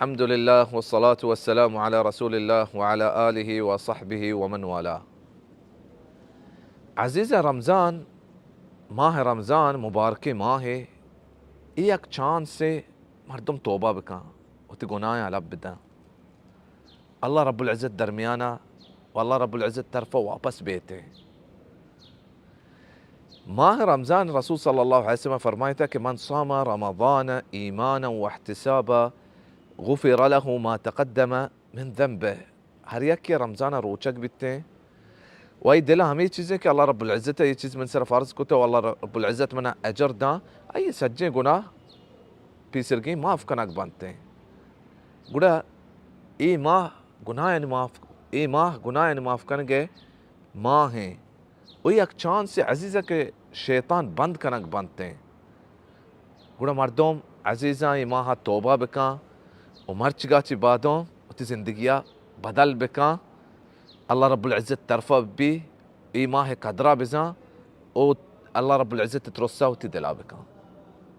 الحمد لله والصلاة والسلام على رسول الله وعلى آله وصحبه ومن والاه. عزیز رمضان، ماه رمضان مبارکه ماه یک چاند سے مردم توبه بکن و تی گناه لب بدن. الله رب العزت درمیانا والله رب العزت طرفه واپس بیته. ماه رمضان رسول صلی الله علیه وسلم فرمایتا که من صام رمضان ایمانا و احتسابا غفر له ما تقدم من ذنبه. हर एक के रमजान रोचक बीतते हैं वही दिल हम ये चीज़ें कि अल्लाह रब्बुल इज़्ज़त ये चीज़ मन सर फ़र्ज़ को तो अल्लाह रब्बुल इज़्ज़त मना अजर दा आई सज्जे गुनाह पीसर के माफ़ कनक बनते हैं गुड़ा ये माह गुनाह यानी माफ़ करेंगे माँ हैं वही एक चांद से अजीज़ा के शैतान बंद कनक बनते हैं गुड़ा मर्दों अजीज़ा ये माह तौबा बिका उमर चिगाची बादों उती ज़िंदगियाँ बदल बिका अल्लाह रब्बुल इज़्ज़त तरफ़ा भी ई माह कदरा बिज़ा और अल्लाह रब्बुल इज़्ज़त तरसा उती दिला बिका.